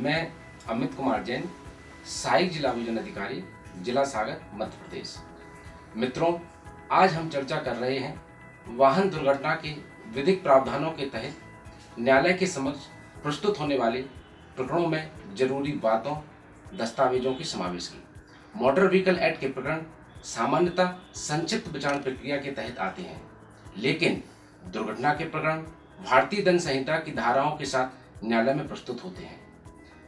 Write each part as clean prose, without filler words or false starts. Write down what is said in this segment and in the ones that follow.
मैं अमित कुमार जैन, सहायक जिला अभियोजन अधिकारी, जिला सागर, मध्य प्रदेश। मित्रों, आज हम चर्चा कर रहे हैं वाहन दुर्घटना के विधिक प्रावधानों के तहत न्यायालय के समक्ष प्रस्तुत होने वाले प्रकरणों में जरूरी बातों, दस्तावेजों के समावेश की। मोटर व्हीकल एक्ट के प्रकरण सामान्यतः संक्षिप्त विचारण प्रक्रिया के तहत आते हैं, लेकिन दुर्घटना के प्रकरण भारतीय दंड संहिता की धाराओं के साथ न्यायालय में प्रस्तुत होते हैं।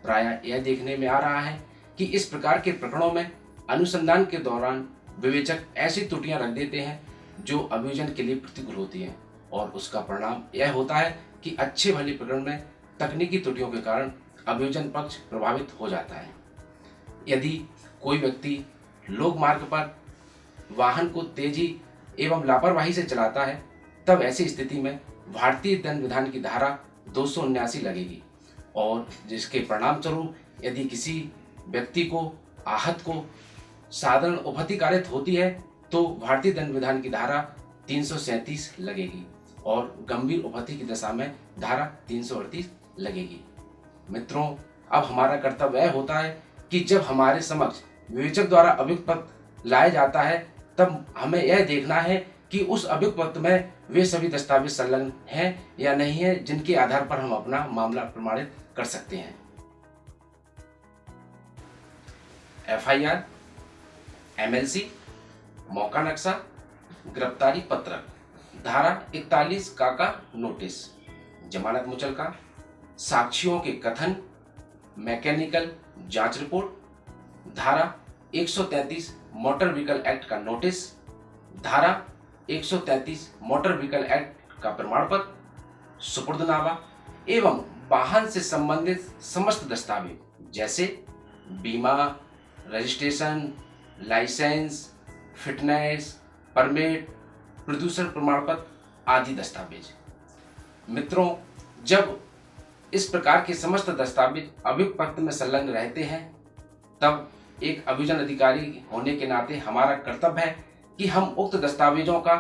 प्रायः यह देखने में आ रहा है कि इस प्रकार के प्रकरणों में अनुसंधान के दौरान विवेचक ऐसी त्रुटियां रख देते हैं जो अभियोजन के लिए प्रतिकूल होती हैं, और उसका परिणाम यह होता है कि अच्छे भले प्रकरण में तकनीकी त्रुटियों के कारण अभियोजन पक्ष प्रभावित हो जाता है। यदि कोई व्यक्ति लोक मार्ग पर वाहन को तेजी एवं लापरवाही से चलाता है, तब ऐसी स्थिति में भारतीय दंड विधान की धारा 279 लगेगी, और जिसके परिणाम स्वरूप यदि किसी व्यक्ति को, आहत को साधारण उपहति कारित होती है तो भारतीय दंड विधान की धारा 337 लगेगी, और गंभीर उपहति की दशा में धारा 338 लगेगी। मित्रों, अब हमारा कर्तव्य यह होता है कि जब हमारे समक्ष विवेचक द्वारा अभियुक्त पत्र लाया जाता है, तब हमें यह देखना है कि उस अभियुक्त पत्र में वे सभी दस्तावेज संलग्न हैं या नहीं है, जिनके आधार पर हम अपना मामला प्रमाणित कर सकते हैं। एफआईआर, एमएलसी, मौका नक्शा, गिरफ्तारी पत्रक, धारा 41 का नोटिस, जमानत मुचलका, साक्षियों के कथन, मैकेनिकल जांच रिपोर्ट, धारा 133 मोटर व्हीकल एक्ट का नोटिस, धारा 133 मोटर व्हीकल एक्ट का प्रमाण पत्र, सुपुर्दनामा एवं वाहन से संबंधित समस्त दस्तावेज जैसे बीमा, रजिस्ट्रेशन, लाइसेंस, फिटनेस, परमिट, प्रदूषण प्रमाण पत्र आदि दस्तावेज। मित्रों, जब इस प्रकार के समस्त दस्तावेज अभियुक्त पत्र में संलग्न रहते हैं, तब एक अभियोजन अधिकारी होने के नाते हमारा कर्तव्य है कि हम उक्त दस्तावेजों का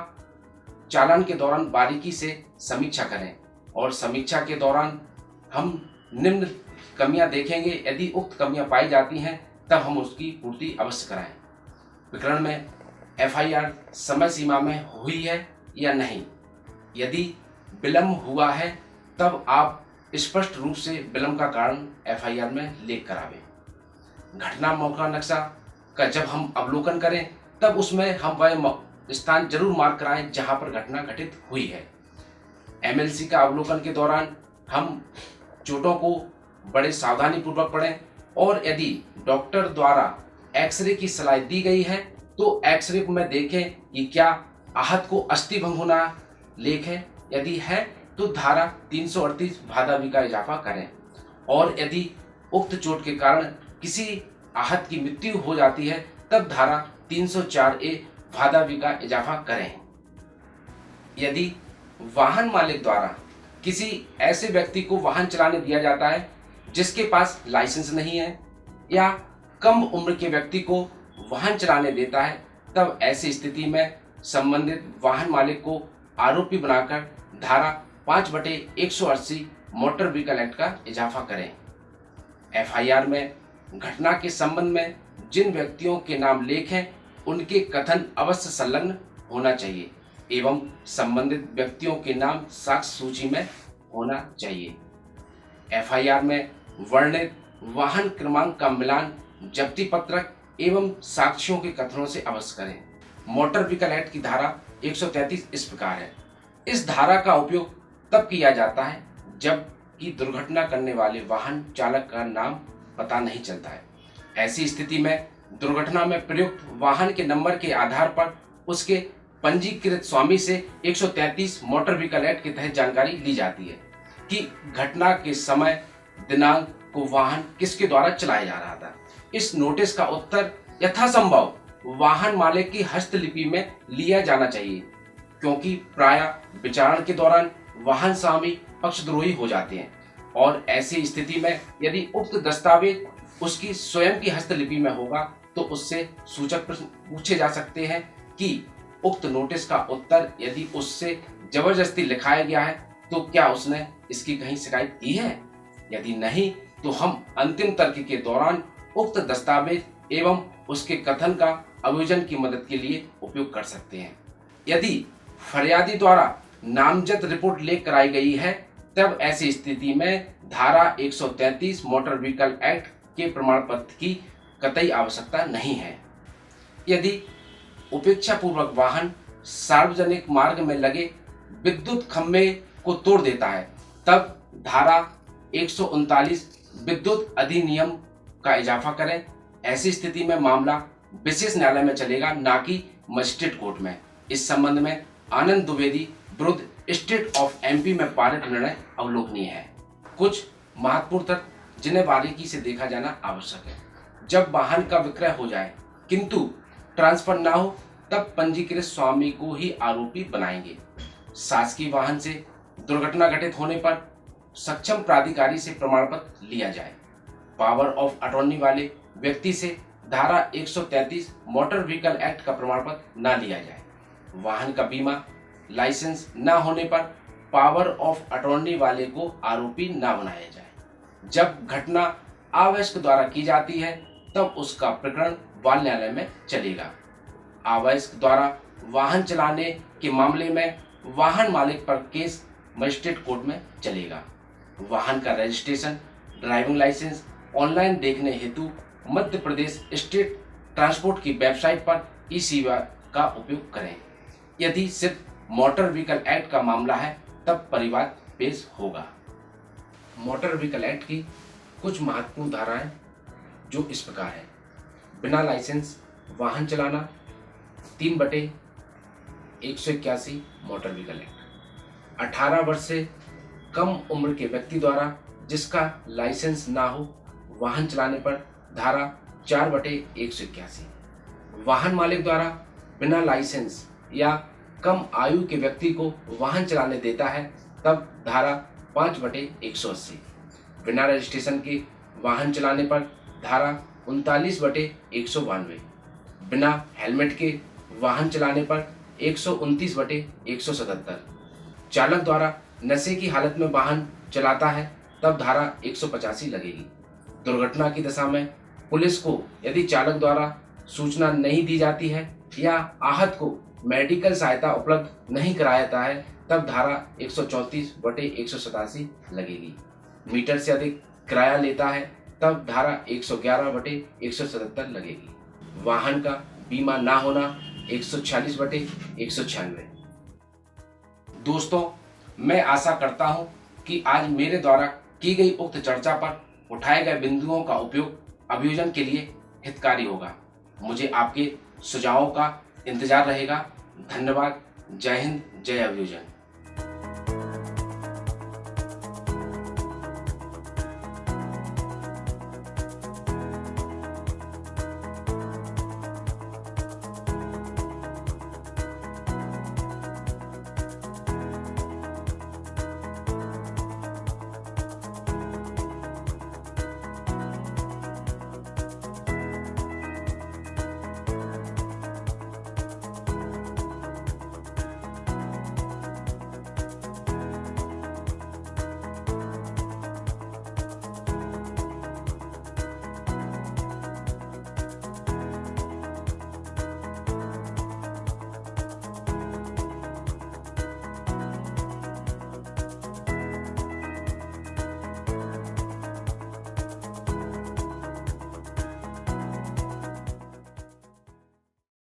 चालान के दौरान बारीकी से समीक्षा करें, और समीक्षा के दौरान हम निम्न कमियां देखेंगे। यदि उक्त कमियां पाई जाती हैं, तब हम उसकी पूर्ति अवश्य कराएं। प्रकरण में एफआईआर समय सीमा में हुई है या नहीं। यदि विलंब हुआ है, तब आप स्पष्ट रूप से विलंब का कारण एफआईआर में लेख करावें। घटना मौका नक्शा का जब हम अवलोकन करें, तब उसमें हम वह स्थान जरूर मार्क कराएं जहां पर घटना घटित हुई है। एमएलसी का अवलोकन के दौरान हम चोटों को बड़े सावधानी पूर्वक पढ़ें, और यदि डॉक्टर द्वारा एक्सरे की सलाह दी गई है तो एक्सरे में देखें कि क्या आहत को अस्थिभंग होना लेख है। यदि है तो धारा 338 भादावी का इजाफा करें, और यदि उक्त चोट के कारण किसी आहत की मृत्यु हो जाती है, तब धारा 304A भादावी का इजाफा करें। यदि वाहन मालिक द्वारा किसी ऐसे व्यक्ति को वाहन चलाने दिया जाता है जिसके पास लाइसेंस नहीं है, या कम उम्र के व्यक्ति को वाहन चलाने देता है, तब ऐसी स्थिति में संबंधित वाहन मालिक को आरोपी बनाकर धारा 5/180 मोटर व्हीकल एक्ट का इजाफा करें। एफआईआर में घटना के संबंध में जिन व्यक्तियों के नाम लेख हैं, उनके कथन अवश्य संलग्न होना चाहिए, एवं संबंधित व्यक्तियों के नाम साक्ष्य सूची में होना चाहिए। एफआईआर में वर्णित वाहन क्रमांक का मिलान जब्ती पत्रक एवं साक्षियों के कथनों से अवश्य करें। मोटर व्हीकल एक्ट की धारा 133 इस प्रकार है। इस धारा का उपयोग तब किया जाता है जब कि दुर्घटना करने वाले वाहन चालक का नाम पता नहीं चलता है। ऐसी स्थिति में दुर्घटना में प्रयुक्त वाहन के नंबर के आधार पर उसके पंजीकृत स्वामी से 133 मोटर व्हीकल एक्ट के तहत जानकारी ली जाती है कि घटना के समय, दिनांक को वाहन किसके द्वारा चलाया जा रहा था। इस नोटिस का उत्तर यथासंभव वाहन मालिक की हस्तलिपि में लिया जाना चाहिए, क्योंकि प्रायः विचारण के दौरान वाहन स्वामी पक्षद्रोही हो जाते हैं, और ऐसी स्थिति में यदि उक्त दस्तावेज उसकी स्वयं की हस्तलिपि में होगा तो उससे सूचक प्रश्न पूछे जा सकते हैं कि उक्त नोटिस का उत्तर यदि उससे जबरदस्ती लिखाया गया है तो क्या उसने इसकी कहीं शिकायत की है। यदि नहीं तो हम अंतिम तर्क के दौरान उक्त दस्तावेज एवं उसके कथन का अभियोजन की मदद के लिए उपयोग कर सकते हैं। यदि फरियादी द्वारा नामजद रिपोर्ट लेकर कराई गई है, तब ऐसी स्थिति में धारा 133 मोटर व्हीकल एक्ट के प्रमाण पत्र की कतई आवश्यकता नहीं है। यदि उपेक्षा पूर्वक वाहन सार्वजनिक मार्ग में लगे विद्युत खंभे को तोड़ देता है, तब धारा 139 विद्युत अधिनियम का इजाफा करें। ऐसी स्थिति में मामला विशेष न्यायालय में चलेगा, ना कि मजिस्ट्रेट कोर्ट में। इस संबंध में आनंद द्विवेदी विरुद्ध स्टेट ऑफ एमपी में पारित निर्णय अवलोकनीय है। कुछ महत्वपूर्ण तथ्य जिन्हें बारीकी से देखा जाना आवश्यक है। जब वाहन का विक्रय हो जाए किंतु ट्रांसफर ना हो, तब पंजीकृत स्वामी को ही आरोपी बनाएंगे। शासकीय वाहन से दुर्घटना घटित होने पर सक्षम प्राधिकारी से प्रमाण पत्र लिया जाए। पावर ऑफ अटॉर्नी वाले व्यक्ति से धारा 133 मोटर व्हीकल एक्ट का प्रमाण पत्र न लिया जाए। वाहन का बीमा लाइसेंस न होने पर पावर ऑफ अटॉर्नी वाले को आरोपी न बनाया जाए। जब घटना अवयस्क द्वारा की जाती है, तब उसका प्रकरण बाल न्यायालय में चलेगा। अवयस्क द्वारा वाहन चलाने के मामले में वाहन मालिक पर केस मजिस्ट्रेट कोर्ट में चलेगा। वाहन का रजिस्ट्रेशन, ड्राइविंग लाइसेंस ऑनलाइन देखने हेतु मध्य प्रदेश स्टेट ट्रांसपोर्ट की वेबसाइट पर ई सेवा का उपयोग करें। यदि सिर्फ मोटर व्हीकल एक्ट का मामला है, तब परिवाद पेश होगा। मोटर व्हीकल एक्ट की कुछ महत्वपूर्ण धाराएं जो इस प्रकार है। बिना लाइसेंस वाहन चलाना 3/181 मोटर व्हीकल एक्ट। 18 वर्ष से कम उम्र के व्यक्ति द्वारा जिसका लाइसेंस ना हो, वाहन चलाने पर धारा 4/181। वाहन मालिक द्वारा बिना लाइसेंस या कम आयु के व्यक्ति को वाहन चलाने देता है, तब धारा 5/180। बिना रजिस्ट्रेशन के वाहन चलाने पर धारा 39/192। बिना हेलमेट के वाहन चलाने पर 129/177। चालक द्वारा नशे की हालत में वाहन चलाता है, तब धारा 185 लगेगी। दुर्घटना की दशा में पुलिस को यदि चालक द्वारा सूचना नहीं दी जाती है या आहत को मेडिकल सहायता उपलब्ध नहीं कराया जाता है, तब धारा 134/187 लगेगी। मीटर से अधिक किराया लेता है, तब धारा 111/177 लगेगी। वाहन का बीमा ना होना 146/196। दोस्तों, मैं आशा करता हूं कि आज मेरे द्वारा की गई उक्त चर्चा पर उठाए गए बिंदुओं का उपयोग अभियोजन के लिए हितकारी होगा। मुझे आपके सुझावों का इंतजार रहेगा। धन्यवाद। जय हिंद, जय अभियोजन।